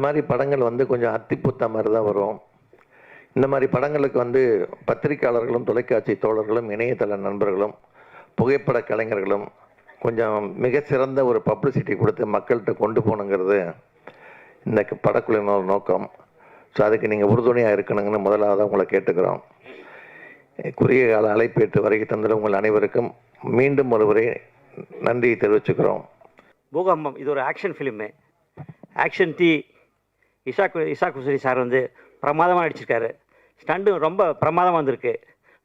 மாதிரி படங்கள் வந்து கொஞ்சம் அத்திப்பூத்த மாதிரி தான் வரும். இந்த மாதிரி படங்களுக்கு வந்து பத்திரிகையாளர்களும் தொலைக்காட்சி தோழர்களும் இணையதள நண்பர்களும் புகைப்பட கலைஞர்களும் கொஞ்சம் மிக சிறந்த ஒரு பப்ளிசிட்டி கொடுத்து மக்கள்கிட்ட கொண்டு போகணுங்கிறது இந்த படக்குழுவினோட நோக்கம். ஸோ அதுக்கு நீங்கள் உறுதுணையாக இருக்கணுங்கன்னு முதலாவது உங்களை கேட்டுக்கிறோம். குறுகிய கால அழைப்பேற்று வருகை தந்துள்ள உங்கள் அனைவருக்கும் மீண்டும் ஒருவரை நன்றியை தெரிவிச்சுக்கிறோம். பூகம்பம் இது ஒரு action film. Action Ishaq Husaini sir வந்து பிரமாதமாக நடிச்சிருக்காரு. ஸ்டண்ட்டு ரொம்ப பிரமாதமாக வந்திருக்கு.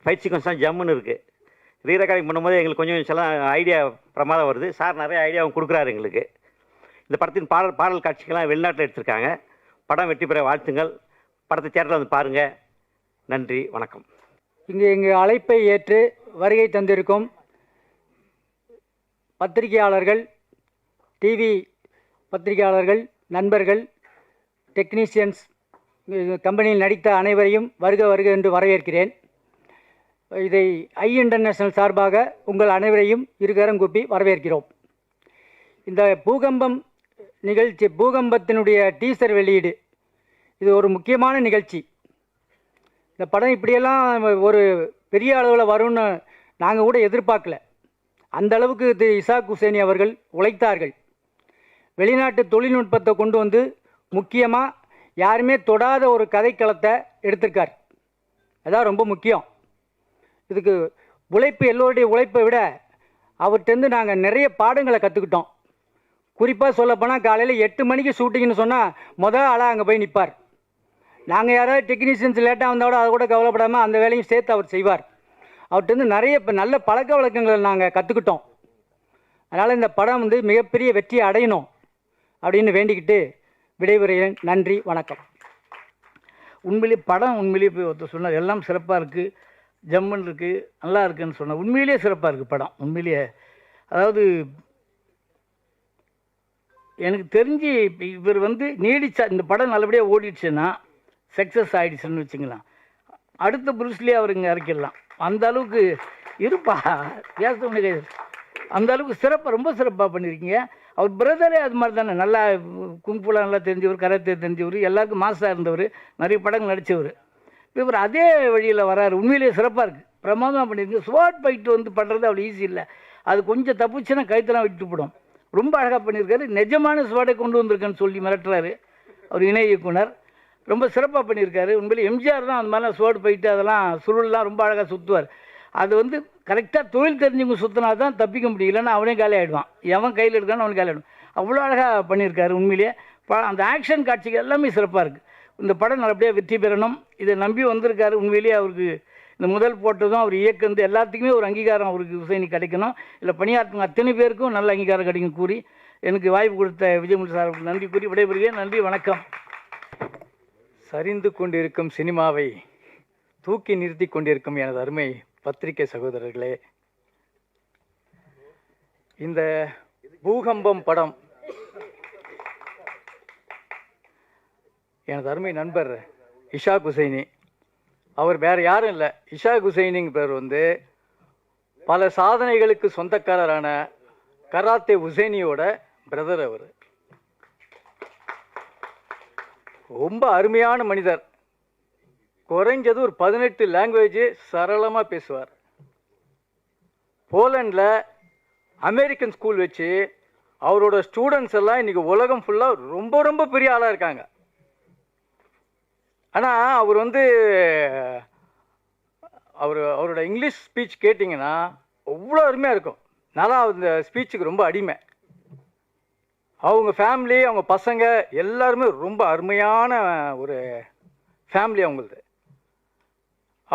ஃபைட் சீக்வன்ஸ்லாம் ஜம்முன்னு இருக்குது. ரீரெக்கார்டிங் பண்ணும்போது எங்களுக்கு கொஞ்சம் சில ஐடியா பிரமாதம் வருது. சார் நிறைய ஐடியாவும் கொடுக்குறாரு எங்களுக்கு. இந்த படத்தின் பாடல் காட்சிகள்லாம் வெளிநாட்டில் எடுத்திருக்காங்க. படம் வெற்றி பெற வாழ்த்துங்கள். படத்தை தேட்டரில் வந்து பாருங்கள். நன்றி, வணக்கம். இங்கே எங்கள் அழைப்பை ஏற்று வருகை தந்திருக்கும் பத்திரிகையாளர்கள், டிவி பத்திரிகையாளர்கள், நண்பர்கள், டெக்னீஷியன்ஸ், கம்பெனியில் நடித்த அனைவரையும் வருக வருக என்று வரவேற்கிறேன். இதை ஐ இன்டர்நேஷனல் சார்பாக உங்கள் அனைவரையும் இருகரம் கூப்பி வரவேற்கிறோம். இந்த பூகம்பத்தினுடைய டீசர் வெளியீடு இது ஒரு முக்கியமான நிகழ்ச்சி. இந்த படம் இப்படியெல்லாம் ஒரு பெரிய அளவில் வரும்னு நாங்கள் கூட எதிர்பார்க்கல. அந்த அளவுக்கு இஷாக் ஹுசைனி அவர்கள் உழைத்தார்கள். வெளிநாட்டு தொழில்நுட்பத்தை கொண்டு வந்து முக்கியமாக யாருமே தொடாத ஒரு கதைக்களத்தை எடுத்திருக்கார். அதான் ரொம்ப முக்கியம். இதுக்கு உழைப்பு, எல்லோருடைய உழைப்பை விட அவர்கிட்டருந்து நாங்கள் நிறைய பாடங்களை கற்றுக்கிட்டோம். குறிப்பாக சொல்லப்போனால் காலையில் 8 மணிக்கு ஷூட்டிங்னு சொன்னால் முதல் ஆளாக அங்கே போய் நிற்பார். நாங்கள் யாராவது டெக்னீஷியன்ஸ் லேட்டாக வந்தால் கூட அதை கூட கவலைப்படாமல் அந்த வேலையும் சேர்த்து அவர் செய்வார். அவர்கிட்டருந்து நிறைய இப்போ நல்ல பழக்க வழக்கங்களை நாங்கள் கற்றுக்கிட்டோம். அதனால் இந்த படம் வந்து மிகப்பெரிய வெற்றியை அடையணும் அப்படின்னு வேண்டிக்கிட்டு விடைபெறுகிறேன். நன்றி, வணக்கம். உண்மையிலே படம் உண்மையிலேயே ஒருத்தர் சொன்னார் எல்லாம் சிறப்பாக இருக்குது, ஜம்மன் இருக்குது, நல்லா இருக்குன்னு சொன்னார். உண்மையிலேயே சிறப்பாக இருக்குது படம். உண்மையிலேயே அதாவது எனக்கு தெரிஞ்சு இவர் வந்து நீடிச்சா இந்த படம் நல்லபடியாக ஓடிடுச்சுன்னா சக்ஸஸ் ஆகிடுச்சுன்னு வச்சுங்களேன். அடுத்த புருஸ்லேயே அவர் இங்கே இறக்கிடலாம். அந்த அளவுக்கு இருப்பா பேச அந்த அளவுக்கு சிறப்பாக, ரொம்ப சிறப்பாக பண்ணியிருக்கீங்க. அவர் பிரதரே அது மாதிரி தானே, நல்லா கும்புலாம் நல்லா தெரிஞ்சவர், கராத்தே தெரிஞ்சவர், எல்லாருக்கும் மாசாக இருந்தவர், நிறைய படங்கள் நடித்தவர். இவர் அதே வழியில் வராரு. உண்மையிலேயே சிறப்பாக இருக்குது, பிரமாதமாக பண்ணியிருக்கு. ஸ்வாட் ஃபைட்டு வந்து பண்ணுறது அவ்வளோ ஈஸி இல்லை. அது கொஞ்சம் தப்புச்சுன்னா கைத்தெல்லாம் விட்டு போடும். ரொம்ப அழகாக பண்ணியிருக்காரு. நிஜமான ஸ்வாட்டை கொண்டு வந்திருக்கேன்னு சொல்லி மிரட்டுறாரு அவர் இணை இயக்குனர். ரொம்ப சிறப்பாக பண்ணியிருக்காரு. உண்மையிலே எம்ஜிஆர் தான் அந்த மாதிரிலாம் ஸ்வாட் ஃபைட்டு அதெல்லாம் சுருள்லாம் ரொம்ப அழகாக சுற்றுவார். அது வந்து கரெக்டாக தொழில் தெரிஞ்சவங்க சுற்றினா தான் தப்பிக்க முடியலன்னா அவனே காலி ஆகிடுவான். எவன் கையில் எடுக்கான்னு அவனுக்கு காலி ஆகிடும். அவ்வளோ அழகாக பண்ணியிருக்காரு. உண்மையிலேயே அந்த ஆக்ஷன் காட்சிகள் எல்லாமே சிறப்பாக இருக்குது. இந்த படம் நல்லபடியாக வெற்றி பெறணும், இதை நம்பி வந்திருக்காரு. உண்மையிலேயே அவருக்கு இந்த முதல் போட்டதும் அவர் இயக்குந்து எல்லாத்துக்குமே ஒரு அங்கீகாரம் அவருக்கு ஹுசைனி கிடைக்கணும். இல்லை பணியாற்றுங்க அத்தனை பேருக்கும் நல்ல அங்கீகாரம் கிடைக்கும் கூறி எனக்கு வாய்ப்பு கொடுத்த விஜயமுல் சார் நன்றி கூறி விடைபெறுகிறேன். நன்றி, வணக்கம். சரிந்து கொண்டிருக்கும் சினிமாவை தூக்கி நிறுத்தி கொண்டிருக்கும் எனது அருமை பத்திரிகை சகோதரர்களே, இந்த பூகம்பம் படம் எனது அருமை நண்பர் இஷாக் ஹுசைனி, அவர் வேறு யாரும் இல்லை. இஷாக் ஹுசைனிங்க பேர் வந்து பல சாதனைகளுக்கு சொந்தக்காரரான கராத்தே ஹுசைனியோட பிரதர். அவர் ரொம்ப அருமையான மனிதர். குறைஞ்சது ஒரு 18 லாங்குவேஜ் சரளமாக பேசுவார். போலண்டில் அமெரிக்கன் ஸ்கூல் வச்சு அவரோட ஸ்டூடெண்ட்ஸ் எல்லாம் இன்றைக்கி உலகம் ஃபுல்லாக ரொம்ப ரொம்ப பெரிய ஆளாக இருக்காங்க. ஆனால் அவர் வந்து அவரோட இங்கிலீஷ் ஸ்பீச் கேட்டிங்கன்னா அவ்வளோ அருமையாக இருக்கும். நல்லா அந்த ஸ்பீச்சுக்கு ரொம்ப அடிமை. அவங்க ஃபேமிலி, அவங்க பசங்க எல்லாருமே ரொம்ப அருமையான ஒரு ஃபேமிலி அவங்களது.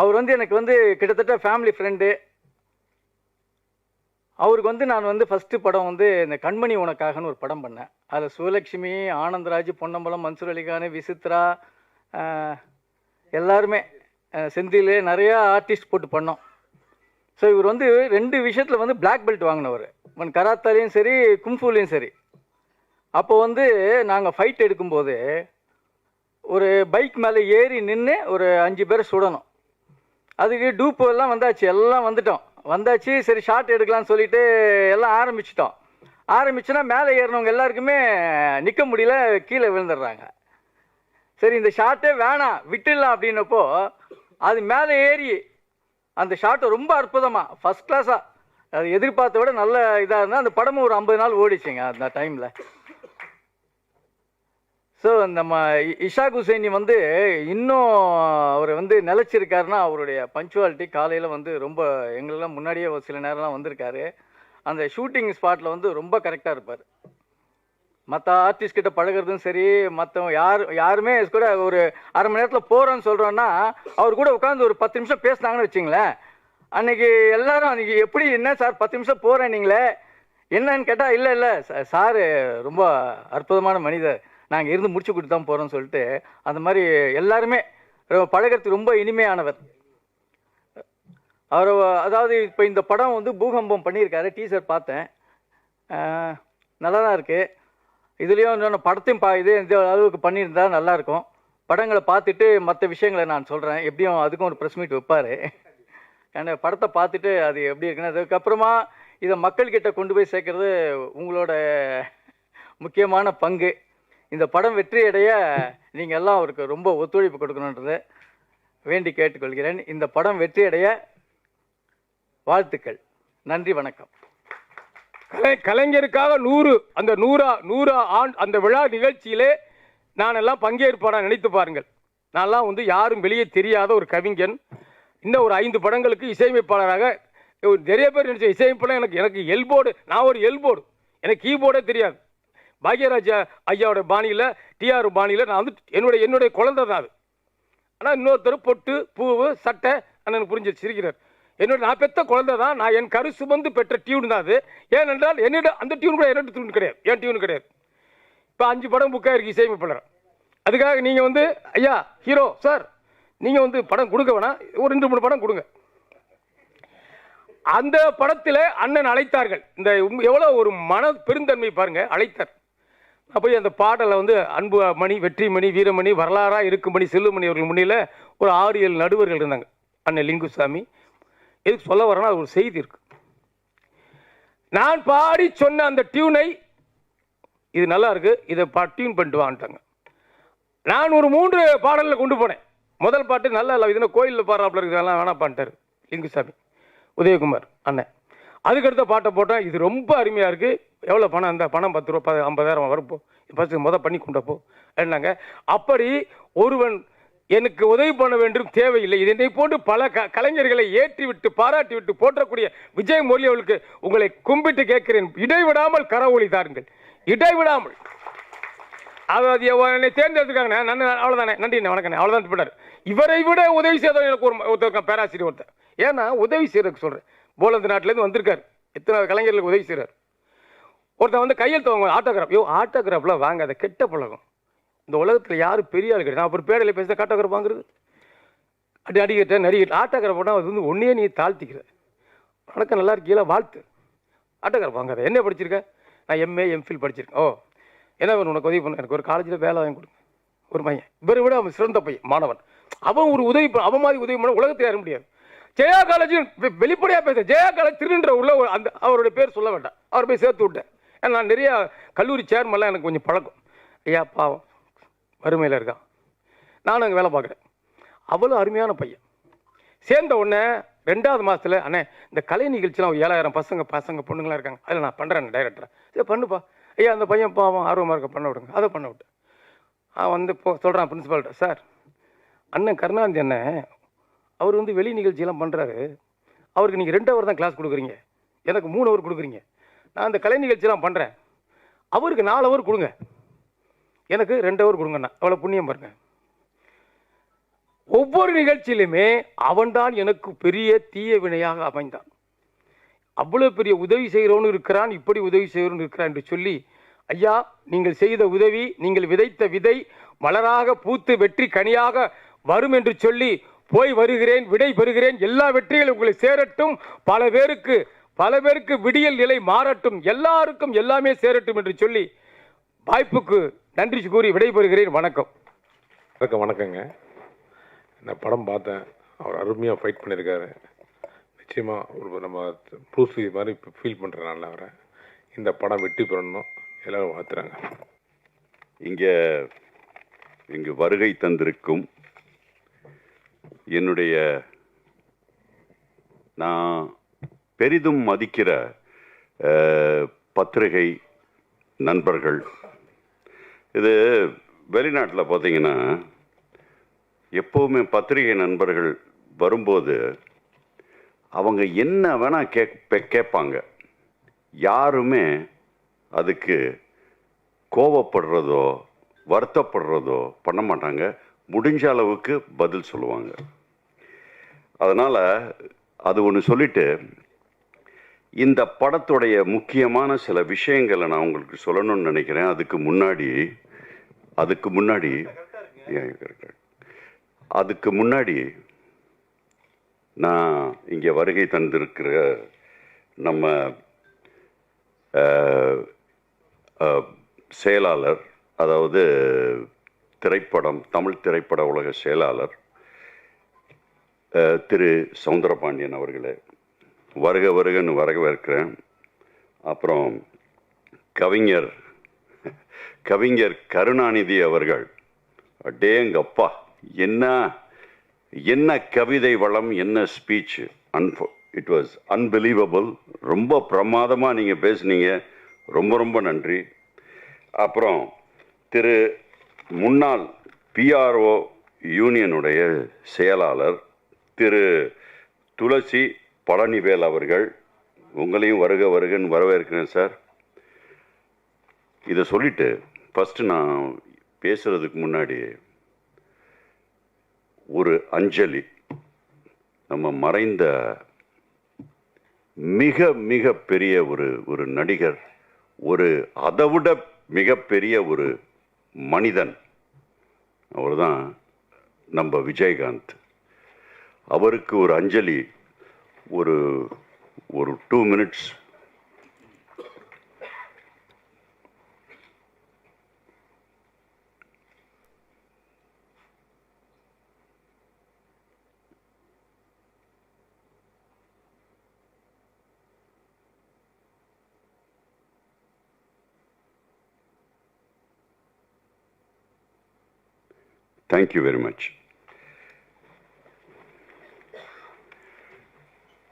அவர் வந்து எனக்கு வந்து கிட்டத்தட்ட ஃபேமிலி ஃப்ரெண்டு. அவருக்கு வந்து நான் வந்து ஃபஸ்ட்டு படம் வந்து இந்த கண்மணி உனக்காகன்னு ஒரு படம் பண்ணேன். அதில் சுவலட்சுமி, ஆனந்தராஜ், பொன்னம்பலம், மன்சூர் அலிகான், விசித்ரா எல்லாருமே, செந்தில், நிறையா ஆர்டிஸ்ட் போட்டு பண்ணோம். ஸோ இவர் வந்து 2 விஷயத்தில் வந்து பிளாக் பெல்ட் வாங்கினவர். கராத்தாலையும் சரி, கும்ஃபூலையும் சரி. அப்போ வந்து நாங்கள் ஃபைட் எடுக்கும்போது ஒரு பைக் மேலே ஏறி நின்று ஒரு 5 பேரை சுடணும். அதுக்கு டூப்பு எல்லாம் வந்தாச்சு, எல்லாம் வந்தாச்சு. சரி ஷார்ட் எடுக்கலாம்னு சொல்லிட்டு எல்லாம் ஆரம்பிச்சிட்டோன்னா மேலே ஏறினவங்க எல்லாருக்குமே நிற்க முடியல, கீழே விழுந்துடுறாங்க. சரி இந்த ஷாட்டே வேணாம் விட்டுடலாம் அப்படின்னப்போ அது மேலே ஏறி அந்த ஷாட்டை ரொம்ப அற்புதமாக ஃபஸ்ட் கிளாஸாக அது எதிர்பார்த்த விட நல்ல இதாக இருந்தால் அந்த படமும் ஒரு 50 நாள் ஓடிச்சுங்க அந்த டைமில். ஸோ நம்ம இஷாக் ஹுசைனி வந்து இன்னும் அவர் வந்து நிலச்சிருக்காருன்னா அவருடைய பஞ்சுவாலிட்டி. காலையில் வந்து ரொம்ப எங்களெல்லாம் முன்னாடியே ஒரு சில நேரம்லாம் வந்திருக்காரு. அந்த ஷூட்டிங் ஸ்பாட்டில் வந்து ரொம்ப கரெக்டாக இருப்பார். மற்ற ஆர்டிஸ்ட் கிட்ட பழகிறதும் சரி, மற்றவங்க யாருமே கூட ஒரு அரை மணி நேரத்தில் போகிறோன்னு சொல்கிறோன்னா அவர் கூட உட்காந்து ஒரு 10 நிமிஷம் பேசினாங்கன்னு வச்சிங்களேன். அன்றைக்கி எல்லாரும் அன்றைக்கி எப்படி என்ன சார் 10 நிமிஷம் போகிறேன் நீங்களே என்னன்னு கேட்டால் இல்லை சார் ரொம்ப அற்புதமான மனிதர், நாங்கள் இருந்து முடிச்சு கொடுத்து தான் போகிறோம்னு சொல்லிட்டு அந்த மாதிரி எல்லாருமே பழகிறதுக்கு ரொம்ப இனிமையானவர் அவர். அதாவது இப்போ இந்த படம் வந்து பூகம்பம் பண்ணியிருக்காரு, டீசர் பார்த்தேன், நல்லா தான் இருக்குது. இதுலேயும் இன்னொன்று படத்தையும் இந்த அளவுக்கு பண்ணியிருந்தா நல்லாயிருக்கும். படங்களை பார்த்துட்டு மற்ற விஷயங்களை நான் சொல்கிறேன். எப்படியும் அதுக்கும் ஒரு ப்ரெஸ் மீட் வைப்பார். ஏன்னா படத்தை பார்த்துட்டு அது எப்படி இருக்குன்னு அதுக்கப்புறமா இதை மக்கள்கிட்ட கொண்டு போய் சேர்க்கறது உங்களோட முக்கியமான பங்கு. இந்த படம் வெற்றி அடைய நீங்கள் எல்லாம் அவருக்கு ரொம்ப ஒத்துழைப்பு கொடுக்கணுன்றதை வேண்டி கேட்டுக்கொள்கிறேன். இந்த படம் வெற்றி அடைய வாழ்த்துக்கள். நன்றி, வணக்கம். கலைஞருக்காக 100 ஆண்டு அந்த விழா நிகழ்ச்சியிலே நான் எல்லாம் பங்கேற்பான நினைத்து பாருங்கள். நான்லாம் வந்து யாரும் வெளியே தெரியாத ஒரு கவிஞன். இன்னும் ஒரு 5 படங்களுக்கு இசையமைப்பாளராக நிறைய பேர் நினைச்ச இசையமைப்பாளர் எனக்கு எல்போர்டு, நான் ஒரு எல்போர்டு, எனக்கு கீபோர்டே தெரியாது. பாக்யராஜா ஐயாவோட பாணியில், டிஆர் பாணியில் நான் வந்து என்னுடைய குழந்தை தான் அது. ஆனால் இன்னொருத்தர் பொட்டு பூவு சட்டை அண்ணனுக்கு புரிஞ்சு சிரிக்கிறார். நான் பெற்ற குழந்தை தான், நான் என் கரு சுமந்து பெற்ற டியூன் தான் அது. ஏனென்றால் என்னிடம் அந்த டியூன் கூட என்னோட டியூன் கிடையாது, என் டியூன் கிடையாது. இப்போ 5 படம் புக்காக இருக்குது இசையமைப்பாளர். அதுக்காக நீங்கள் வந்து ஐயா ஹீரோ சார் நீங்கள் வந்து படம் கொடுக்க வேணாம், ஒரு 2-3 படம் கொடுங்க. அந்த படத்தில் அண்ணன் அழைத்தார்கள். இந்த எவ்வளோ ஒரு மன பெருந்தன்மை பாருங்கள், அழைத்தார். நான் போய் அந்த பாடலை வந்து அன்பு மணி, வெற்றிமணி, வீரமணி, வரலாறாக இருக்குமணி, செல்லுமணி அவர்கள் முன்னில் ஒரு 6-7 நடுவர்கள் இருந்தாங்க. அண்ணன் லிங்குசாமி எதுக்கு சொல்ல வரேன்னா அது ஒரு செய்தி இருக்கு. நான் பாடி சொன்ன அந்த டியூனை இது நல்லா இருக்கு, இதை டியூன் பண்ணிட்டு வான்ட்டாங்க. நான் ஒரு 3 பாடலில் கொண்டு போனேன். முதல் பாட்டு நல்லா இல்லை, இதுனா கோயிலில் பாடுறாப்புல இருக்குது, அதெல்லாம் வேணா பண்ணிட்டார் லிங்குசாமி உதயகுமார் அண்ணன். அதுக்கடுத்த பாட்டை போட்டேன், இது ரொம்ப அருமையாக இருக்குது, எவ்வளோ பணம், அந்த பணம் 10 ரூபா 50,000 வரப்போ ஃபஸ்ட்டு பண்ணி கொண்டப்போ என்னங்க. அப்படி ஒருவன் எனக்கு உதவி பண்ண வேண்டும் தேவையில்லை. இதனை போன்று பல கலைஞர்களை ஏற்றி விட்டு பாராட்டி விட்டு போற்றக்கூடிய விஜய் மொழி அவர்களுக்கு உங்களை கும்பிட்டு கேட்கிறேன், இடைவிடாமல் கரவொலி தாருங்கள், இடைவிடாமல். அதாவது என்னை தேர்ந்தெடுத்துக்காங்க, அவ்வளோதானே, நன்றி வணக்கம், அவ்வளோதான் போட்டார். இவரை விட உதவி செய்தவர் எனக்கு ஒருத்தர் பேராசிரியர் ஒருத்தர். ஏன்னா உதவி செய்யறதுக்கு சொல்கிறேன், போலந்து நாட்டிலேருந்து வந்திருக்காரு, எத்தனை கலைஞர்களுக்கு உதவி செய்கிறார். ஒருத்தர் வந்து கையெழுத்து வாங்க, ஆட்டோகிராஃப், ஆட்டோகிராஃப்லாம் வாங்க, அதை கெட்ட பழகம். இந்த உலகத்தில் யாரும் பெரிய ஆள் கிடையாது. நான் அப்புறம் பேடையில் பேச ஆட்டோகிராஃப் வாங்குறது, அடிக்கிட்ட நடிக்கிட்ட ஆட்டோகிராஃப் போனால் அது வந்து ஒன்றையே நீ தாழ்த்திக்கிற. வணக்கம் நல்லா இருக்கீங்களா, வாழ்த்து, ஆட்டோகிராஃப் வாங்காத. என்ன படிச்சிருக்க? நான் எம்ஏ எம்ஃபில் படிச்சிருக்கேன். ஓ என்ன வேணும் உனக்கு உதவி பண்ண? எனக்கு ஒரு காலேஜில் வேலை வாங்கி கொடுங்க. ஒரு பையன், இவரை விட அவன் சிறந்த பையன், மாணவன், அவன் ஒரு உதவி அவன் மாதிரி உதவி பண்ண உலகத்தில் யாரும் முடியாது. ஜெயா காலேஜ் வெளிப்படையாக பேச, ஜெயா காலேஜ் திருன்ற உள்ள அந்த அவருடைய பேர் சொல்ல வேண்டாம், அவர் போய் சேர்த்து விட்டேன். ஏன்னா நான் நிறையா கல்லூரி சேர்மெல்லாம் எனக்கு கொஞ்சம் பழக்கம். ஐயா பாவம் வறுமையில் இருக்கான், நானும் அங்கே வேலை பார்க்குறேன். அவ்வளோ அருமையான பையன். சேர்ந்த உடனே 2வது மாதத்தில் அண்ணே இந்த கலை நிகழ்ச்சிலாம் 7,000 பசங்க பொண்ணுங்களாம் இருக்காங்க, அதில் நான் பண்ணுறேன் டைரக்டரை. சரி பண்ணுப்பா. ஐயா அந்த பையன் பாவம் ஆர்வமாக இருக்க, பண்ண விடுங்க. அதை பண்ண விட்டேன். வந்து இப்போ சொல்கிறான் பிரின்ஸிபால்கிட்ட, சார் அண்ணன் கருணாநிதி அண்ணன் அவர் வந்து வெளி நிகழ்ச்சியெல்லாம் பண்ணுறாரு, அவருக்கு நீங்கள் 2 ஹவர் தான் கிளாஸ் கொடுக்குறீங்க, எனக்கு 3 ஹவர் கொடுக்குறீங்க. நான் அந்த கலை நிகழ்ச்சியெல்லாம் பண்ணுறேன், அவருக்கு 4 ஹவர் கொடுங்க, எனக்கு 2 ஹவர் கொடுங்கண்ணா. அவ்வளோ புண்ணியம் பாருங்க. ஒவ்வொரு நிகழ்ச்சியிலுமே அவன்தான் எனக்கு பெரிய தீய வினையாக அமைந்தான். அவ்வளோ பெரிய உதவி செய்கிறவனு இருக்கிறான், இப்படி உதவி செய்கிறவனு இருக்கிறான் என்று சொல்லி, ஐயா நீங்கள் செய்த உதவி, நீங்கள் விதைத்த விதை மலராக பூத்து வெற்றி கனியாக வரும் என்று சொல்லி போய் வருகிறேன், விடை பெறுகிறேன். எல்லா வெற்றிகளும் உங்களை சேரட்டும், பல பேருக்கு விடியல் நிலை மாறட்டும், எல்லாருக்கும் எல்லாமே சேரட்டும் என்று சொல்லி வாய்ப்புக்கு நன்றி கூறி விடைபெறுகிறேன். வணக்கம். வணக்கங்க. நான் படம் பார்த்தேன், அவர் அருமையாக ஃபைட் பண்ணியிருக்காரு. நிச்சயமாக ஒரு நம்ம ப்ரூஸ்லி மாதிரி ஃபீல் பண்ணுறேன் நான் அவரை. இந்த படம் வெற்றி பெறணும், எல்லோரும் வாழ்த்துறாங்க. இங்கே இங்கு வருகை தந்திருக்கும் என்னுடைய நான் பெரிதும் மதிக்கிற பத்திரிகை நண்பர்கள், இது வெளிநாட்டில் பார்த்தீங்கன்னா எப்போவுமே பத்திரிகை நண்பர்கள் வரும்போது அவங்க என்ன வேணால் கேட்பாங்க. யாருமே அதுக்கு கோபப்படுறதோ வருத்தப்படுறதோ பண்ண மாட்டாங்க. முடிஞ்ச அளவுக்கு பதில் சொல்லுவாங்க. அதனால் அது ஒன்று சொல்லிட்டு, இந்த படத்துடைய முக்கியமான சில விஷயங்களை நான் உங்களுக்கு சொல்லணும்னு நினைக்கிறேன். அதுக்கு முன்னாடி நான் இங்கே வருகை தந்திருக்கிற நம்ம செயலாளர், அதாவது தமிழ் திரைப்பட உலக செயலாளர் திரு சௌந்தரபாண்டியன் அவர்களே, வருக வருகன்னு வரவேற்கிறேன். அப்புறம் கவிஞர் கருணாநிதி அவர்கள், அடேங்கப்பா, என்ன கவிதை வளம், என்ன ஸ்பீச், இட் வாஸ் அன்பிலீவபிள். ரொம்ப பிரமாதமாக நீங்கள் பேசுனீங்க, ரொம்ப ரொம்ப நன்றி. அப்புறம் முன்னாள் PRO யூனியனுடைய செயலாளர் திரு துளசி பழனிவேல் அவர்கள், உங்களையும் வருக வருகன்னு வரவேற்கிறேன் சார். இதை சொல்லிட்டு ஃபஸ்ட்டு நான் பேசுகிறதுக்கு முன்னாடி ஒரு அஞ்சலி, நம்ம மறைந்த மிக மிக பெரிய ஒரு நடிகர், அதைவிட மிகப்பெரிய ஒரு மனிதன், அவர் தான் நம்ம விஜயகாந்த். அவருக்கு ஒரு அஞ்சலி, ஒரு 2 minutes. Thank you very much.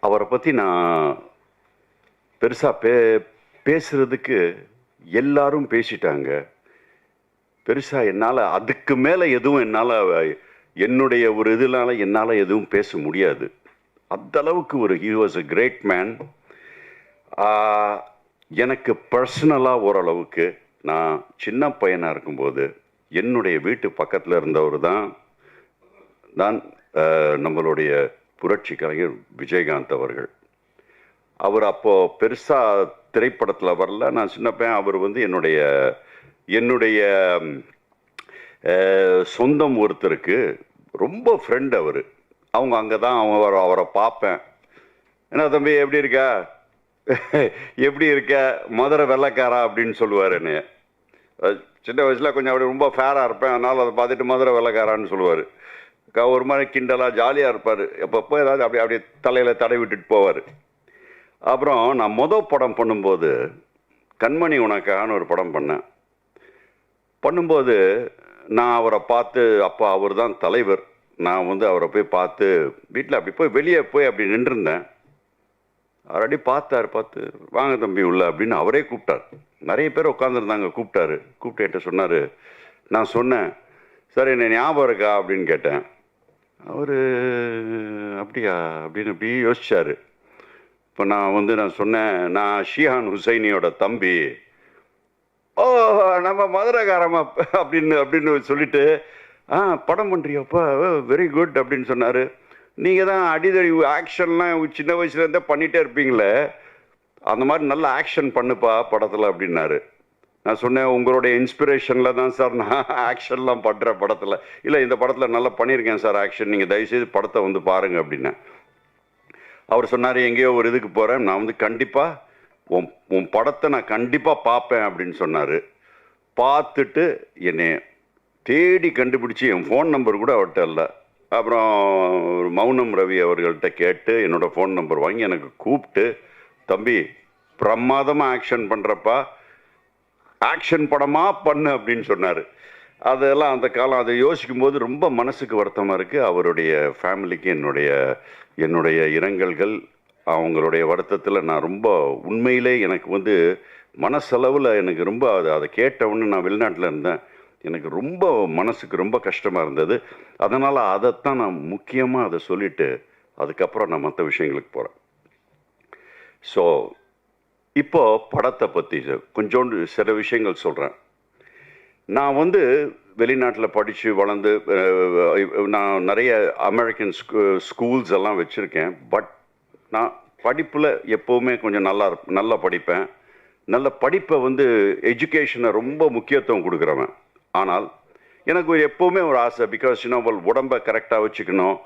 அவரை பற்றி நான் பெருசாக பேசுகிறதுக்கு எல்லாரும் பேசிட்டாங்க. பெருசாக என்னால் அதுக்கு மேலே எதுவும் என்னுடைய ஒரு இதனால என்னால் எதுவும் பேச முடியாது. அந்தளவுக்கு he was a great man. எனக்கு பர்சனலாக ஓரளவுக்கு, நான் சின்ன பையனாக இருக்கும்போது என்னுடைய வீட்டு பக்கத்தில் இருந்தவர் தான் நம்மளுடைய புரட்சி கலைஞர் விஜயகாந்த் அவர்கள். அவர் அப்போது பெருசாக திரைப்படத்தில் வரல, நான் சின்ன பையன். அவர் என்னுடைய சொந்தம் ஒருத்தருக்கு ரொம்ப ஃப்ரெண்ட். அவங்க அங்கே தான் அவரை பார்ப்பேன். என்ன தம்பி எப்படி இருக்க மதுரை வெள்ளைக்காரா அப்படின்னு சொல்லுவார் என்னைய. சின்ன வயசில் கொஞ்சம் அப்படி ரொம்ப ஃபேராக இருப்பேன், அதனால் அதை பார்த்துட்டு மதுரை வெள்ளைக்காரான்னு சொல்லுவார். ஒரு மாதிரி கிண்டலாக ஜாலியாக இருப்பார். எப்பப்போ ஏதாவது அப்படி தலையில் தடை விட்டுட்டு போவார். அப்புறம் நான் படம் பண்ணும்போது கண்மணி உனக்கான ஒரு படம் பண்ணும்போது நான் அவரை பார்த்து, அப்போ அவர் தான் தலைவர், நான் அவரை போய் பார்த்து வீட்டில் அப்படி போய் வெளியே போய் அப்படி நின்றுருந்தேன். அவர் அப்படி பார்த்து வாங்க தம்பி உள்ள அப்படின்னு அவரே கூப்பிட்டார். நிறைய பேர் உட்காந்துருந்தாங்க. கூப்பிட்டு என்கிட்ட சொன்னார். நான் சொன்னேன், சார் என்ன ஞாபகம் இருக்கா அப்படின்னு கேட்டேன். அவர் அப்படியா அப்படின்னு அப்படி யோசிச்சார். இப்போ நான் சொன்னேன், நான் ஷிஹான் ஹுசைனியோட தம்பி. ஓ, நம்ம மதுரைக்காரமா அப்படின்னு சொல்லிட்டு, படம் பண்ணுறியாப்பா, வெரி குட் அப்படின்னு சொன்னார். நீங்கள் தான் அடிதடி ஆக்ஷன்லாம் சின்ன வயசுலேருந்தே பண்ணிகிட்டே இருப்பீங்களே, அந்த மாதிரி நல்ல ஆக்ஷன் பண்ணுப்பா படத்தில் அப்படின்னாரு. நான் சொன்னேன், உங்களுடைய இன்ஸ்பிரேஷனில் தான் சார் நான் ஆக்ஷன்லாம் பண்ணுறேன் படத்தில். இல்லை, இந்த படத்தில் நல்லா பண்ணியிருக்கேன் சார் ஆக்ஷன், நீங்கள் தயவுசெய்து படத்தை பாருங்கள் அப்படின்னேன். அவர் சொன்னார், எங்கேயோ ஒரு இதுக்கு போகிறேன், நான் கண்டிப்பாக உன் படத்தை நான் கண்டிப்பாக பார்ப்பேன் அப்படின்னு சொன்னார். பார்த்துட்டு என்னை தேடி கண்டுபிடிச்சி, என் ஃபோன் நம்பர் கூட அவர்கிட்ட இல்லை. அப்புறம் ஒரு மௌனம் ரவி அவர்கள்ட்ட கேட்டு என்னோடய ஃபோன் நம்பர் வாங்கி எனக்கு கூப்பிட்டு, தம்பி பிரமாதமாக ஆக்ஷன் பண்ணுறப்பா, ஆக்ஷன் படமாக பண்ணு அப்படின்னு சொன்னார். அதெல்லாம் அந்த காலம் அதை யோசிக்கும் போது ரொம்ப மனசுக்கு வருத்தமாக இருக்குது. அவருடைய ஃபேமிலிக்கு என்னுடைய இரங்கல்கள். அவங்களுடைய வருத்தத்தில் நான் ரொம்ப உண்மையிலே எனக்கு வந்து மனசளவில் எனக்கு ரொம்ப அதை கேட்டவுடனே நான் வெளிநாட்டில் இருந்தேன். எனக்கு ரொம்ப மனசுக்கு ரொம்ப கஷ்டமாக இருந்தது. அதனால் அதைத்தான் நான் முக்கியமாக அதை சொல்லிவிட்டு அதுக்கப்புறம் நான் மற்ற விஷயங்களுக்கு போகிறேன். ஸோ இப்போது படத்தை பற்றி கொஞ்சோண்டு சில விஷயங்கள் சொல்கிறேன். நான் வந்து வெளிநாட்டில் படித்து வளர்ந்து நான் நிறைய அமெரிக்கன் ஸ்கூல்ஸ் எல்லாம் வச்சுருக்கேன். பட் நான் படிப்பில் எப்போவுமே கொஞ்சம் நல்லா படிப்பேன். நல்ல படிப்பை வந்து எஜுகேஷனை ரொம்ப முக்கியத்துவம் கொடுக்குறவன். ஆனால் எனக்கு எப்போவுமே ஒரு ஆசை, பிகாஸ் உடம்பை கரெக்டாக வச்சுக்கணும்.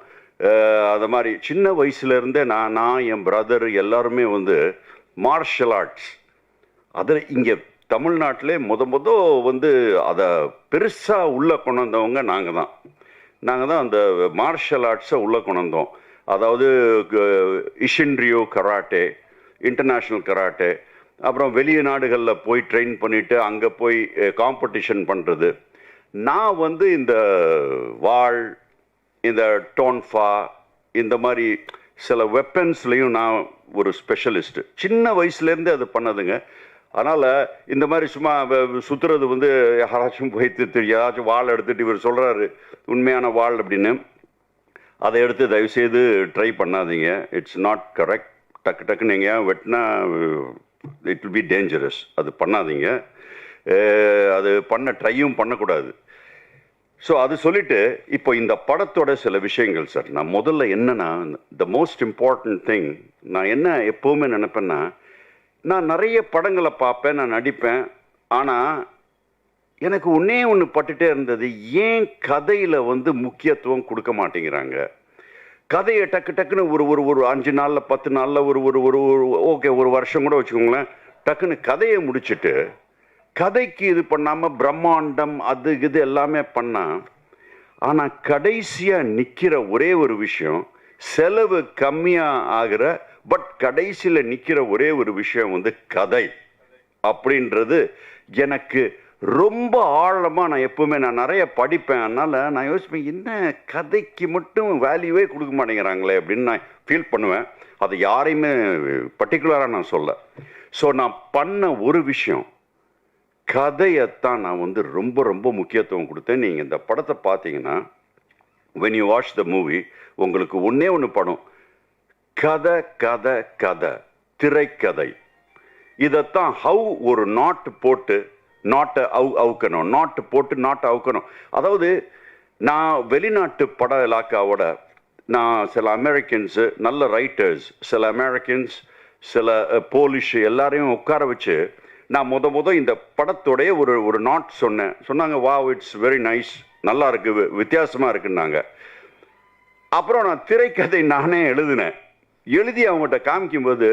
அது மாதிரி சின்ன வயசுலேருந்தே நான் என் பிரதர் எல்லாருமே வந்து மார்ஷல் ஆர்ட்ஸ், அதில் இங்கே தமிழ்நாட்டிலே வந்து அதை பெருசாக உள்ளே கொண்டு வந்தவங்க நாங்கள் தான் அந்த மார்ஷல் ஆர்ட்ஸை உள்ளே கொண்டு வந்தோம். அதாவது இஷின்ரியோ கராட்டே, இன்டர்நேஷ்னல் கராட்டே, அப்புறம் வெளிநாடுகளில் போய் ட்ரெயின் பண்ணிவிட்டு அங்கே போய் காம்படிஷன் பண்ணுறது. நான் வந்து இந்த வாள், இந்த டோன்ஃபா, இந்த மாதிரி சில வெப்பன்ஸ்லேயும் நான் ஒரு ஸ்பெஷலிஸ்ட்டு. சின்ன வயசுலேருந்து அது பண்ணதுங்க. அதனால் இந்த மாதிரி சும்மா சுற்றுறது வந்து யாராச்சும் போய்த்து யாராச்சும் வாள் எடுத்துகிட்டு இவர் சொல்கிறாரு உண்மையான வாள் அப்படின்னு, அதை எடுத்து தயவுசெய்து ட்ரை பண்ணாதீங்க. It's not correct. டக்குன்னு நீங்கள் வெட்டினா இட் வில் பி டேஞ்சரஸ். அது பண்ணாதீங்க. அது ட்ரையும் பண்ணக்கூடாது. ஸோ அது சொல்லிவிட்டு இப்போ இந்த படத்தோட சில விஷயங்கள் சார். நான் முதல்ல என்னன்னா, த மோஸ்ட் இம்பார்ட்டன்ட் திங், நான் என்ன எப்போவுமே நினைப்பேன்னா, நான் நிறைய படங்களை பார்ப்பேன், நான் நடிப்பேன். ஆனால் எனக்கு ஒன்று பட்டுட்டே இருந்தது, ஏன் கதையில் வந்து முக்கியத்துவம் கொடுக்க மாட்டேங்கிறாங்க. கதையை டக்குன்னு ஒரு 5 நாளில் 10 நாளில் ஒரு ஓகே ஒரு வருஷம் கூட வச்சுக்கோங்களேன், டக்குன்னு கதையை முடிச்சுட்டு கதைக்கு இது பண்ணாமல் பிரம்மாண்டம் அது இது எல்லாமே பண்ணால், ஆனால் கடைசியாக நிற்கிற ஒரே ஒரு விஷயம், செலவு கம்மியாக ஆகிற பட் கடைசியில் நிற்கிற ஒரே ஒரு விஷயம் வந்து கதை அப்படின்றது எனக்கு ரொம்ப ஆழமாக நான் எப்பவுமே நான் நிறைய படிப்பேன். அதனால் நான் யோசிப்பேன், என்ன கதைக்கு மட்டும் வேல்யூவே கொடுக்க மாட்டேங்கிறாங்களே அப்படின்னு நான் ஃபீல் பண்ணுவேன். அது யாரையுமே பர்டிகுலராக நான் சொல்ல. ஸோ நான் பண்ண ஒரு விஷயம், கதையைத்தான் நான் வந்து ரொம்ப முக்கியத்துவம் கொடுத்தேன். நீங்கள் இந்த படத்தை பார்த்தீங்கன்னா, when you watch the movie, உங்களுக்கு ஒன்று படம் கதை கதை கதை திரைக்கதை. இதைத்தான் ஹவு ஒரு நாட்டு போட்டு நாட்டை அவுக்கணும், நாட்டு போட்டு நாட்டை அவுக்கணும். அதாவது நான் வெளிநாட்டு பட இலாக்காவோட நான் சில அமெரிக்கன்ஸு நல்ல ரைட்டர்ஸ், சில அமெரிக்கன்ஸ், சில போலிஷ் எல்லாரையும் உட்கார வச்சு நான் முத இந்த படத்தோடைய ஒரு நாட் சொன்னாங்க. வாவ், இட்ஸ் வெரி நைஸ், நல்லா இருக்கு, வித்தியாசமாக இருக்குன்னாங்க. அப்புறம் நான் திரைக்கதை நானே எழுதி அவங்ககிட்ட காமிக்கும்போது,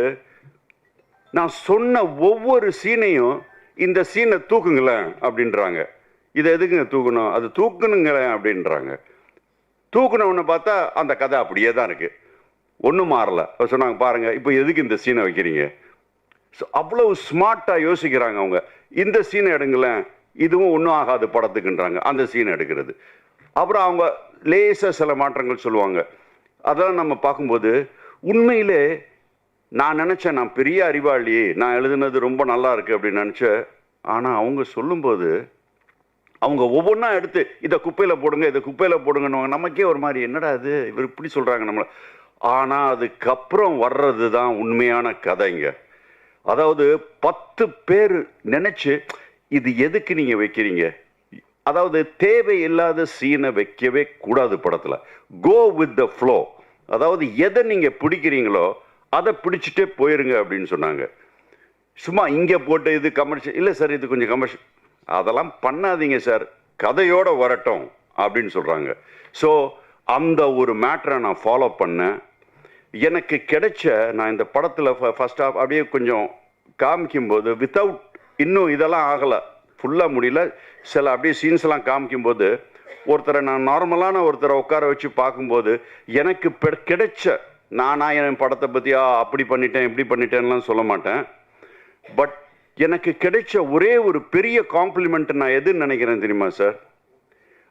நான் சொன்ன ஒவ்வொரு சீனையும் இந்த சீனை தூக்குங்களேன் அப்படின்றாங்க. இதை எதுக்குங்க தூக்கணும், அது தூக்கணுங்களேன் அப்படின்றாங்க. தூக்கணும்னு பார்த்தா அந்த கதை அப்படியே தான் இருக்குது, ஒன்றும் மாறலை. சொன்னாங்க, பாருங்கள் இப்போ எதுக்கு இந்த சீனை வைக்கிறீங்க. ஸோ அவ்வளவு ஸ்மார்ட்டாக யோசிக்கிறாங்க அவங்க. இந்த சீனை எடுங்களேன், இதுவும் ஒன்றும் ஆகாது படத்துக்குன்றாங்க, அந்த சீனை எடுக்கிறது. அப்புறம் அவங்க லேசாக சில மாற்றங்கள் சொல்லுவாங்க. அதெல்லாம் நம்ம பார்க்கும்போது உண்மையிலே நான் நினச்சேன், நான் பெரிய அறிவாளி, நான் எழுதுனது ரொம்ப நல்லா இருக்குது அப்படின்னு நினச்சேன். ஆனால் அவங்க சொல்லும்போது அவங்க ஒவ்வொன்றா எடுத்து இதை குப்பையில் போடுங்க, இதை குப்பையில் போடுங்கன்னு நமக்கே ஒரு மாதிரி, என்னடா இது இவர் இப்படி சொல்கிறாங்க நம்மளை. ஆனால் அதுக்கப்புறம் வர்றது தான் உண்மையான கதைங்க. அதாவது 10 பேர் நினச்சி இது எதுக்கு நீங்கள் வைக்கிறீங்க, அதாவது தேவையில்லாத சீனை வைக்கவே கூடாது படத்தில். கோ வித் த ஃப்ளோ, அதாவது எதை நீங்கள் பிடிக்கிறீங்களோ அதை பிடிச்சிட்டே போயிருங்க அப்படின்னு சொன்னாங்க. சும்மா இங்கே போட்டு இது கமர்ஷியல் இல்லை சார், இது கொஞ்சம் கமர்ஷியல், அதெல்லாம் பண்ணாதீங்க சார், கதையோடு வரட்டும் அப்படின்னு சொல்கிறாங்க. ஸோ அந்த ஒரு மேட்டரை நான் ஃபாலோ பண்ணேன். எனக்கு கிடைச்ச, நான் இந்த படத்தில் ஃபர்ஸ்ட் ஆஃப் அப்படியே கொஞ்சம் காமிக்கும்போது வித்தவுட் இன்னும் இதெல்லாம் ஆகலை, ஃபுல்லாக முடியல, சில அப்படியே சீன்ஸ்லாம் காமிக்கும்போது ஒருத்தரை நான் நார்மலான ஒருத்தரை உட்கார வச்சு பார்க்கும்போது எனக்கு கிடைச்ச, நான் என் படத்தை பற்றி அப்படி பண்ணிட்டேன் இப்படி பண்ணிட்டேன்லாம் சொல்ல மாட்டேன். பட் எனக்கு கிடைச்ச ஒரே ஒரு பெரிய காம்ப்ளிமெண்ட் நான் எதுன்னு நினைக்கிறேன் தெரியுமா சார்,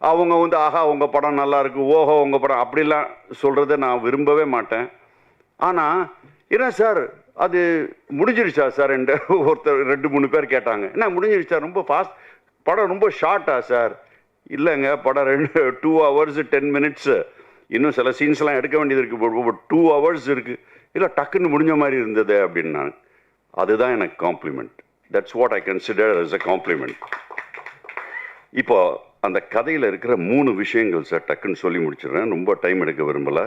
அவங்க வந்து ஆஹா உங்கள் படம் நல்லா இருக்கு, ஓஹோ உங்கள் படம் அப்படிலாம் சொல்கிறத நான் விரும்பவே மாட்டேன். ஆனால் என்ன சார் அது முடிஞ்சிருச்சா சார் என்று ஒருத்தர் 2-3 பேர் கேட்டாங்க. என்ன முடிஞ்சிருச்சா, ரொம்ப ஃபாஸ்ட் படம், ரொம்ப ஷார்ட்டா சார்? இல்லைங்க, படம் 2 hours 10 minutes, இன்னும் சில சீன்ஸ்லாம் எடுக்க வேண்டியது இருக்குது, 2 hours இருக்குது. இல்லை டக்குன்னு முடிஞ்ச மாதிரி இருந்தது அப்படின்னாங்க. அதுதான் எனக்கு compliment. That's what I consider as a compliment. இப்போ அந்த கதையில் இருக்கிற 3 விஷயங்கள் சார் டக்குன்னு சொல்லி முடிச்சிடுறேன், ரொம்ப டைம் எடுக்க விரும்பலை.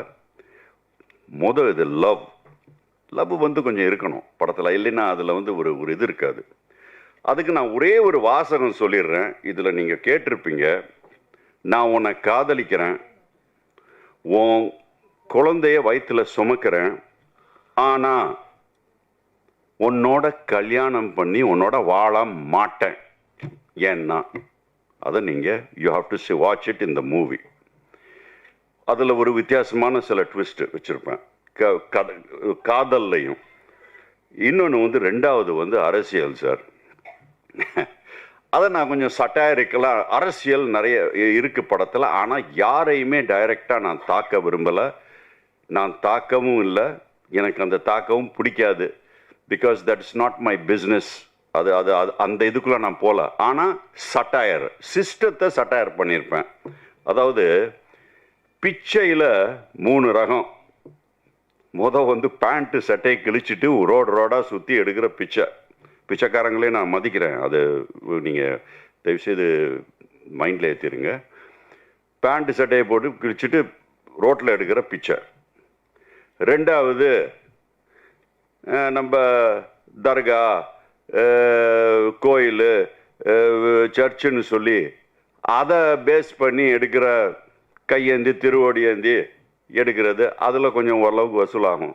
இது லவ் வந்து கொஞ்சம் இருக்கணும் படத்தில், இல்லைன்னா அதில் வந்து ஒரு இது இருக்காது. அதுக்கு நான் ஒரே ஒரு வாசகம் சொல்லிடுறேன், இதில் நீங்கள் கேட்டிருப்பீங்க. நான் உன்னை காதலிக்கிறேன், உன் குழந்தைய வயிற்றில் சுமக்கிறேன், ஆனால் உன்னோட கல்யாணம் பண்ணி உன்னோட வாழ மாட்டேன். ஏன்னா அதை நீங்கள் you have to watch it in the movie. அதில் ஒரு வித்தியாசமான சில ட்விஸ்ட் வச்சுருப்பேன் காதல்லையும். இன்னொன்று வந்து 2வது வந்து அரசியல் சார். அதை நான் கொஞ்சம் சட்டாரிக்கலாம், அரசியல் நிறைய இருக்குது படத்தில். ஆனால் யாரையுமே டைரெக்டாக நான் தாக்க விரும்பலை, நான் தாக்கவும் இல்லை, எனக்கு அந்த தாக்கவும் பிடிக்காது. Because that's not my business. அது அது அது அந்த இதுக்குள்ளே நான் போகல. ஆனால் சட்டாயர் சிஸ்டத்தை சட்டாயர் பண்ணியிருப்பேன். அதாவது பிச்சையில் 3 ரகம். வந்து பேண்ட்டு சட்டையை கிழிச்சிட்டு ரோடாக சுற்றி எடுக்கிற பிச்சைக்காரங்களே நான் மதிக்கிறேன், அது நீங்கள் தயவுசெய்து மைண்டில் ஏற்றிடுங்க. பேண்ட்டு சட்டையை போட்டு கிழிச்சிட்டு ரோட்டில் எடுக்கிற பிச்சை. 2வது நம்ம தர்கா, கோயில், சர்ச்சுன்னு சொல்லி அதை பேஸ் பண்ணி எடுக்கிற கையேந்தி திருவோடியேந்தி எடுக்கிறது, அதில் கொஞ்சம் ஓரளவுக்கு வசூலாகும்.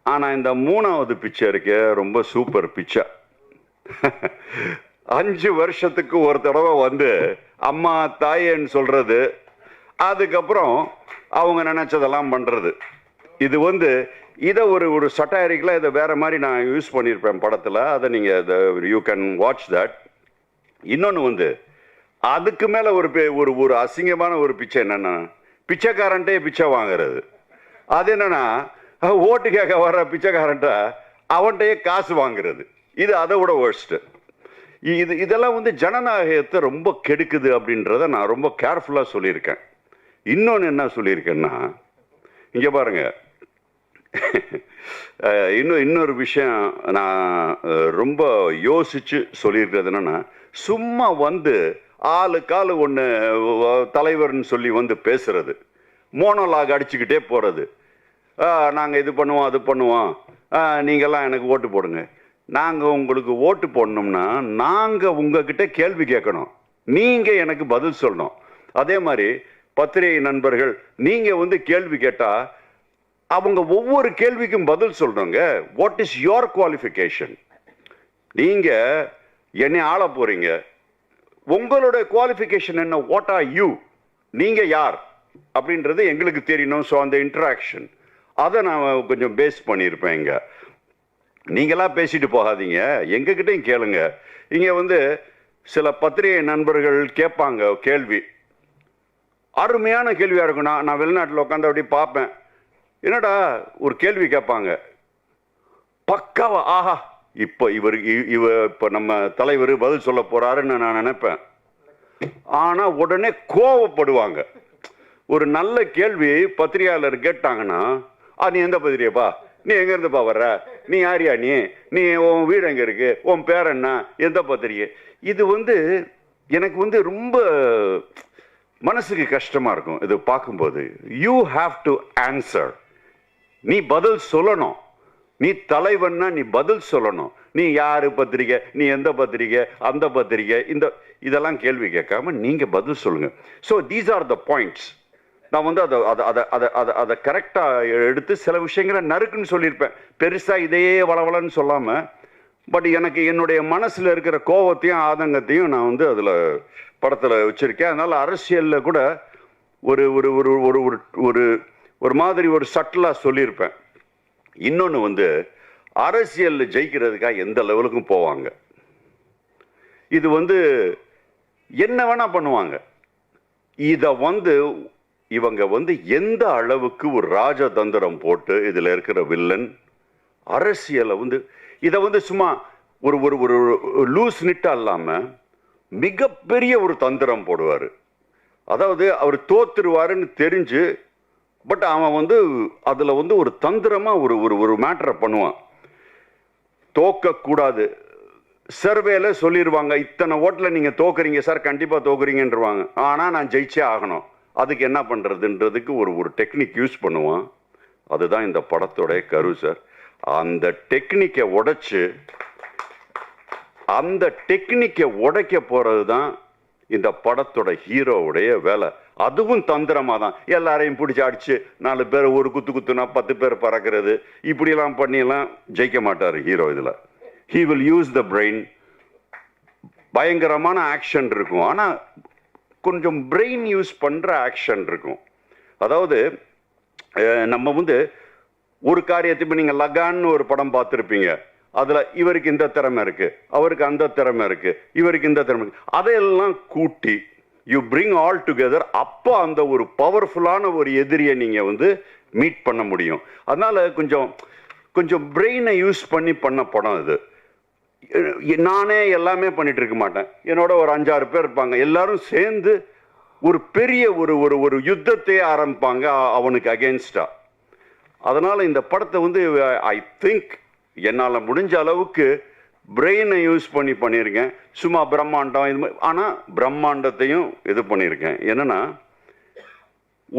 ஆனால் இந்த 3வது பிச்சை இருக்கே, ரொம்ப சூப்பர் பிச்சை. 5 வருஷத்துக்கு ஒரு தடவை வந்து அம்மா தாயேன்னு சொல்கிறது, அதுக்கப்புறம் அவங்க நினச்சதெல்லாம் பண்ணுறது. இது வந்து இதை ஒரு சட்டாரிக்கெலாம் இதை வேறு மாதிரி நான் யூஸ் பண்ணியிருப்பேன் படத்தில். அதை நீங்கள் யூ கேன் வாட்ச் தட். இன்னொன்று வந்து அதுக்கு மேலே ஒரு அசிங்கமான ஒரு பிச்சை என்னென்னா, பிச்சைக்காரன்ட்டே பிச்சை வாங்கிறது. அது என்னென்னா, ஓட்டு கேட்க வர்ற பிச்சைக்காரன்ட்ட அவன்கிட்டயே காசு வாங்குறது. இது அதை விட வேர்ஸ்ட்டு. இதெல்லாம் வந்து ஜனநாயகத்தை ரொம்ப கெடுக்குது அப்படின்றத நான் ரொம்ப கேர்ஃபுல்லாக சொல்லியிருக்கேன். இன்னொன்று என்ன சொல்லியிருக்கேன்னா, இங்கே பாருங்கள், இன்னொரு விஷயம் நான் ரொம்ப யோசித்து சொல்லியிருக்கிறது என்னென்னா, சும்மா வந்து ஆளுக்கால் ஒன்று தலைவர்னு சொல்லி வந்து பேசுறது, மோனோலாக் அடிச்சுக்கிட்டே போகிறது. நாங்கள் இது பண்ணுவோம் அது பண்ணுவோம், நீங்கள்லாம் எனக்கு ஓட்டு போடுங்க. நாங்கள் உங்களுக்கு ஓட்டு போடணும்னா நாங்கள் உங்ககிட்ட கேள்வி கேட்கணும், நீங்கள் எனக்கு பதில் சொல்லணும். அதே மாதிரி பத்திரிகை நண்பர்கள், நீங்கள் வந்து கேள்வி கேட்டால் அவங்க ஒவ்வொரு கேள்விக்கும் பதில் சொல்கிறோங்க. What is your qualification? நீங்கள் என்னை ஆள போகிறீங்க, உங்களோட குவாலிஃபிகேஷன் என்ன? What are you? நீங்கள் யார் அப்படின்றது எங்களுக்கு தெரியணும். ஸோ அந்த இன்ட்ராக்ஷன் அதை நான் கொஞ்சம் பேஸ் பண்ணியிருப்பேன். இங்கே நீங்களாம் பேசிட்டு போகாதீங்க, எங்ககிட்டையும் கேளுங்க. இங்கே வந்து சில பத்திரிகை நண்பர்கள் கேட்பாங்க கேள்வி, அருமையான கேள்வியாக இருக்கும். நான் வெளிநாட்டில் உட்காந்து அப்படி பார்ப்பேன், என்னடா ஒரு கேள்வி கேட்பாங்க, பக்காவா ஆஹா இப்போ இப்போ நம்ம தலைவர் பதில் சொல்ல போறாருன்னு நான் நினைப்பேன். ஆனால் உடனே கோவப்படுவாங்க. ஒரு நல்ல கேள்வி பத்திரிகையாளர் கேட்டாங்கன்னா, நீ எந்த பத்திரிகைப்பா, நீ எங்கேருந்துப்பா வர்ற, நீ யாரியா, நீ உன் வீடு எங்கே இருக்கு, உன் பேர் என்ன, எந்த பத்திரிகை? இது வந்து எனக்கு வந்து ரொம்ப மனசுக்கு கஷ்டமாக இருக்கும் இது பார்க்கும்போது. You have to answer. நீ பதில் சொல்லணும். நீ தலைவன்னா நீ பதில் சொல்லணும். நீ யாரு பத்திரிகை, நீ எந்த பத்திரிகை, அந்த பத்திரிகை, இதெல்லாம் கேள்வி கேட்காம நீங்கள் பதில் சொல்லுங்க. So these are the points. நான் வந்து அதை கரெக்டாக எடுத்து சில விஷயங்களை நறுக்குன்னு சொல்லியிருப்பேன். பெருசாக இதையே வளவலன்னு சொல்லாமல், பட் எனக்கு என்னுடைய மனசில் இருக்கிற கோபத்தையும் ஆதங்கத்தையும் நான் வந்து அதில் படத்தில் வச்சுருக்கேன். அதனால் அரசியலில் கூட ஒரு ஒரு ஒரு ஒரு ஒரு ஒரு மாதிரி ஒரு சட்டிலாக சொல்லியிருப்பேன். இன்னொன்று வந்து அரசியலில் ஜெயிக்கிறதுக்காக எந்த லெவலுக்கும் போவாங்க. இது வந்து என்ன வேணால் பண்ணுவாங்க. இதை வந்து இவங்க வந்து எந்த அளவுக்கு ஒரு ராஜதந்திரம் போட்டு இதில் இருக்கிற வில்லன் அரசியலை வந்து இதை வந்து சும்மா ஒரு ஒரு ஒரு லூஸ் நிட்டாக இல்லாமல் மிகப்பெரிய ஒரு தந்திரம் போடுவார். அதாவது அவர் தோத்துருவாருன்னு தெரிஞ்சு, பட் அவன் வந்து அதில் வந்து ஒரு தந்திரமாக ஒரு ஒரு ஒரு மேட்டரை பண்ணுவான். தோக்கக்கூடாது, சர்வேல சொல்லிடுவாங்க இத்தனை ஓட்டில் நீங்கள் தோக்குறீங்க சார், கண்டிப்பாக தோக்குறீங்கன்றவாங்க. ஆனால் நான் ஜெயிச்சே ஆகணும், அதுக்கு என்ன பண்ணுறதுன்றதுக்கு ஒரு ஒரு டெக்னிக் யூஸ் பண்ணுவான். அதுதான் இந்த படத்தோடைய கரு சார். அந்த டெக்னிக்கை உடைக்க போகிறது தான் இந்த படத்தோட ஹீரோவுடைய வேலை. அதுவும் தந்திரமாக தான். எல்லாரையும் பிடிச்சி அடிச்சு 4 பேர் ஒரு குத்துனா 10 பேர் பறக்கிறது, இப்படிலாம் பண்ணியெல்லாம் ஜெயிக்க மாட்டார் ஹீரோ. இதில் he will use the brain. பயங்கரமான ஆக்ஷன் இருக்கும், ஆனால் கொஞ்சம் பிரெயின் யூஸ் பண்ணுற ஆக்ஷன் இருக்கும். அதாவது நம்ம வந்து ஒரு காரியத்தை இப்போ நீங்கள் லகான்னு ஒரு படம் பார்த்துருப்பீங்க, அதில் இவருக்கு இந்த திறமை இருக்குது, அவருக்கு அந்த திறமை இருக்குது, இவருக்கு இந்த திறமை இருக்குது, அதையெல்லாம் கூட்டி யூ பிரிங் ஆல் டுகெதர். அப்போ அந்த ஒரு பவர்ஃபுல்லான ஒரு எதிரியை நீங்கள் வந்து மீட் பண்ண முடியும். அதனால் கொஞ்சம் பிரெயினை யூஸ் பண்ண படம் இது. நானே எல்லாமே பண்ணிட்டு இருக்க மாட்டேன், என்னோட ஒரு 5-6 பேர் இருப்பாங்க, எல்லாரும் சேர்ந்து ஒரு பெரிய ஒரு ஒரு ஒரு யுத்தத்தையே ஆரம்பிப்பாங்க அவனுக்கு அகெயின்ஸ்டா. அதனால இந்த படத்தை வந்து ஐ திங்க் என்னால் முடிஞ்ச அளவுக்கு பிரெயினை யூஸ் பண்ணியிருக்கேன். சும்மா பிரம்மாண்டம் இது மாதிரி, ஆனால் பிரம்மாண்டத்தையும் இது பண்ணியிருக்கேன். என்னன்னா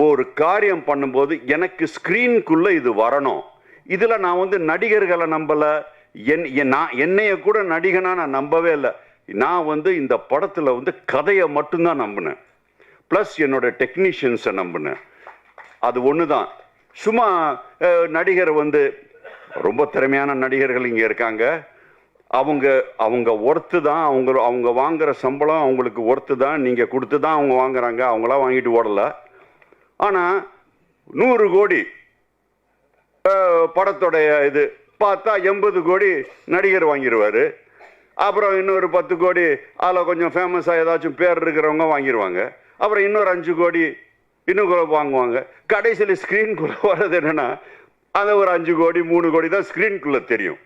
ஒரு காரியம் பண்ணும்போது எனக்கு ஸ்க்ரீனுக்குள்ளே இது வரணும். இதில் நான் வந்து நடிகர்களை நம்பலை, என்னைய கூட நடிகனா நான் நம்பவே இல்லை. நான் வந்து இந்த படத்தில் வந்து கதையை மட்டும்தான் நம்பினேன், ப்ளஸ் என்னோட டெக்னீஷியன்ஸை நம்பினேன். அது ஒன்று தான். சும்மா நடிகர் வந்து ரொம்ப திறமையான நடிகர்கள் இங்கே இருக்காங்க, அவங்க ஒர்த்து தான், அவங்க வாங்குகிற சம்பளம் அவங்களுக்கு ஒர்த்து தான், நீங்கள் கொடுத்து தான் அவங்க வாங்குறாங்க, அவங்களாம் வாங்கிட்டு ஓடலை. ஆனால் 100 கோடி படத்தோடைய இது பார்த்தா 80 கோடி நடிகர் வாங்கிடுவார். அப்புறம் இன்னொரு 10 கோடி அதில் கொஞ்சம் ஃபேமஸாக ஏதாச்சும் பேர் இருக்கிறவங்க வாங்கிடுவாங்க. அப்புறம் இன்னொரு 5 கோடி இன்னும் வாங்குவாங்க. கடைசியில் ஸ்க்ரீனுக்குள்ளே வர்றது என்னென்னா அந்த ஒரு 5 கோடி 3 கோடி தான் ஸ்க்ரீனுக்குள்ளே தெரியும்.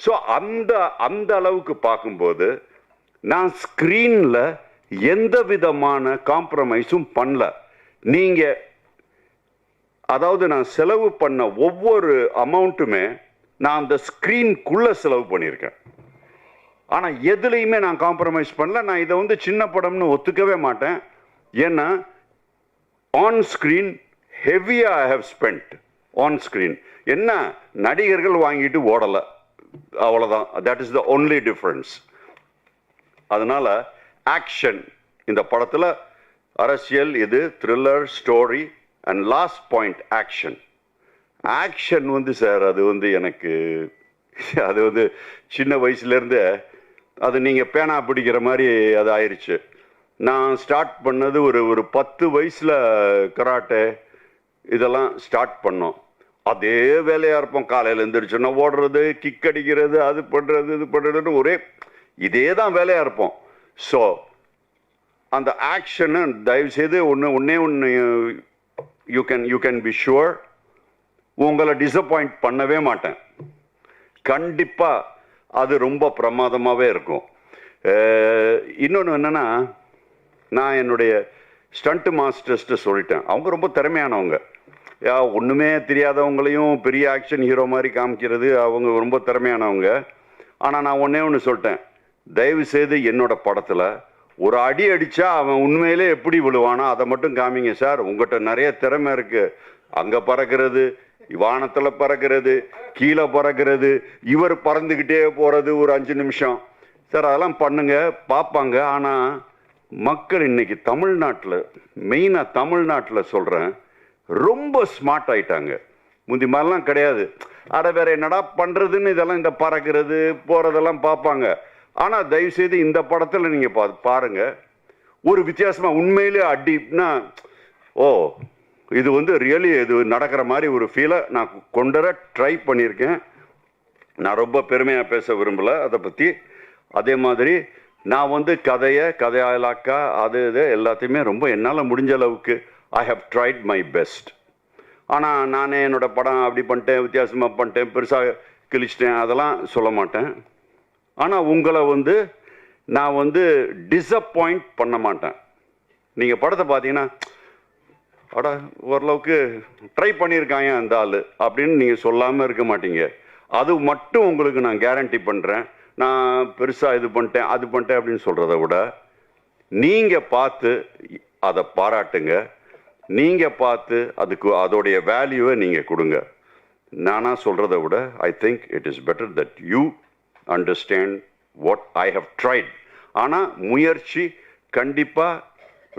ஸோ அந்த அளவுக்கு பார்க்கும்போது நான் ஸ்க்ரீனில் எந்த விதமான காம்ப்ரமைஸும் பண்ணல. நீங்கள் அதாவது நான் செலவு பண்ண ஒவ்வொரு அமௌண்ட்டுமே நான் அந்த ஸ்க்ரீனுக்குள்ளே செலவு பண்ணியிருக்கேன். ஆனால் எதுலேயுமே நான் காம்ப்ரமைஸ் பண்ணல. நான் இதை வந்து சின்ன படம்னு ஒத்துக்கவே மாட்டேன். ஏன்னா ஆன் ஸ்க்ரீன் ஹெவியாக I have spent on screen. என்ன நடிகர்கள் வாங்கிட்டு ஓடலை, அவ்வளோதான். That is the only difference. அதனால் ஆக்ஷன் இந்த படத்தில் அரசியல், இது thriller story and last point action. Action வந்து சார் அது வந்து எனக்கு அது வந்து சின்ன வயசுலேருந்து அது நீங்கள் பேனா பிடிக்கிற மாதிரி அது ஆயிடுச்சு. நான் ஸ்டார்ட் பண்ணது ஒரு 10 வயசில் கராட்டே இதெல்லாம் ஸ்டார்ட் பண்ணோம். அதே வேலையாக இருப்போம். காலையில் எழுந்திரிச்சோன்னா ஓடுறது, கிக் அடிக்கிறது, அது பண்ணுறது இது பண்ணுறதுன்னு ஒரே இதே தான் வேலையாக இருப்போம். ஸோ அந்த ஆக்ஷனை தயவுசெய்து ஒன்றே ஒன்று யூ கேன் பி ஷுவர், உங்களை டிசப்பாயிண்ட் பண்ணவே மாட்டேன். கண்டிப்பாக அது ரொம்ப பிரமாதமாகவே இருக்கும். இன்னொன்று என்னென்னா, நான் என்னுடைய ஸ்டண்ட் மாஸ்டர்ஸ்ட்டு சொல்லிட்டேன், அவங்க ரொம்ப திறமையானவங்க. ஒன்றுமே தெரியாதவங்களையும் பெரிய ஆக்ஷன் ஹீரோ மாதிரி காமிக்கிறது அவங்க ரொம்ப திறமையானவங்க. ஆனால் நான் ஒன்று சொல்லிட்டேன், தயவுசெய்து என்னோட படத்தில் ஒரு அடி அடித்தா அவன் உண்மையிலே எப்படி விழுவானோ அதை மட்டும் காமிங்க சார். உங்கள்கிட்ட நிறைய திறமை இருக்குது, அங்கே பறக்கிறது, வானத்தில் பறக்கிறது, கீழே பறக்கிறது, இவர் பறந்துக்கிட்டே போகிறது ஒரு 5 நிமிஷம் சார், அதெல்லாம் பண்ணுங்க பார்ப்பாங்க. ஆனால் மக்கள் இன்னைக்கு தமிழ்நாட்டில், மெயினாக தமிழ்நாட்டில் சொல்கிறேன், ரொம்ப ஸ்மார்ட் ஆயிட்டாங்க. முந்தி மாதிரிலாம் கிடையாது. அட வேற என்னடா பண்ணுறதுன்னு இதெல்லாம் இந்த பறக்கிறது போகிறதெல்லாம் பார்ப்பாங்க. ஆனால் தயவுசெய்து இந்த படத்தில் நீங்கள் பாருங்கள், ஒரு வித்தியாசமாக உண்மையிலே அடினா ஓ இது வந்து ரியலி இது நடக்கிற மாதிரி ஒரு ஃபீலை நான் கொண்டு வர ட்ரை பண்ணியிருக்கேன். நான் ரொம்ப பெருமையாக பேச விரும்பலை அதை பற்றி. அதே மாதிரி நான் வந்து கதையாலாக்கா அது இது எல்லாத்தையுமே ரொம்ப என்னால் முடிஞ்ச அளவுக்கு I have tried my best. ஆனால் நானே என்னோடய படம் அப்படி பண்ணிட்டேன், வித்தியாசமாக பண்ணிட்டேன், பெருசாக கிழிச்சிட்டேன், அதெல்லாம் சொல்ல மாட்டேன். ஆனால் உங்களை வந்து நான் வந்து டிஸப்பாயிண்ட் பண்ண மாட்டேன். நீங்கள் படத்தை பார்த்தீங்கன்னா அட ஓரளவுக்கு ட்ரை பண்ணியிருக்காங்க அந்த ஆள் அப்படின்னு நீங்கள் சொல்லாமல் இருக்க மாட்டீங்க. அது மட்டும் உங்களுக்கு நான் கேரண்டி பண்ணுறேன். நான் பெருசாக இது பண்ணிட்டேன் அது பண்ணிட்டேன் அப்படின்னு சொல்கிறத விட நீங்கள் பார்த்து அதை பாராட்டுங்க, நீங்கள் பார்த்து அதுக்கு அதோடைய வேல்யூவை நீங்கள் கொடுங்க. நானாக சொல்கிறத விட I think it is better that you understand what I have tried. ஆனால் முயற்சி கண்டிப்பாக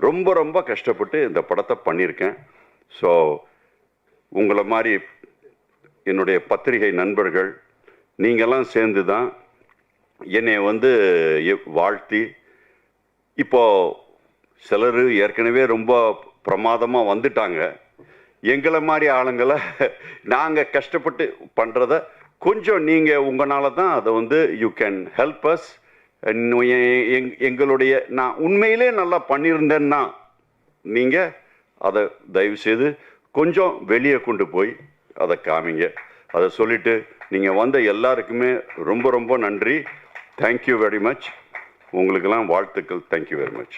ரொம்ப ரொம்ப கஷ்டப்பட்டு இந்த படத்தை பண்ணியிருக்கேன். ஸோ உங்களை மாதிரி என்னுடைய பத்திரிகை நண்பர்கள் நீங்கள்லாம் சேர்ந்து தான் என்னை வந்து வாழ்த்தி, இப்போது சிலர் ஏற்கனவே ரொம்ப பிரமாதமாக வந்துட்டாங்க. எங்களை மாதிரி ஆளுங்களை நாங்கள் கஷ்டப்பட்டு பண்ணுறத கொஞ்சம் நீங்கள் உங்களால தான் அதை வந்து யூ கேன் ஹெல்ப் அஸ். எங்களுடைய நான் உண்மையிலே நல்லா பண்ணியிருந்தேன்னா நீங்கள் அதை தயவுசெய்து கொஞ்சம் வெளியே கொண்டு போய் அதை காமிங்க. அதை சொல்லிவிட்டு நீங்கள் வந்த எல்லாருக்குமே ரொம்ப ரொம்ப நன்றி. Thank you very much. உங்களுக்கெல்லாம் வாழ்த்துக்கள். Thank you very much.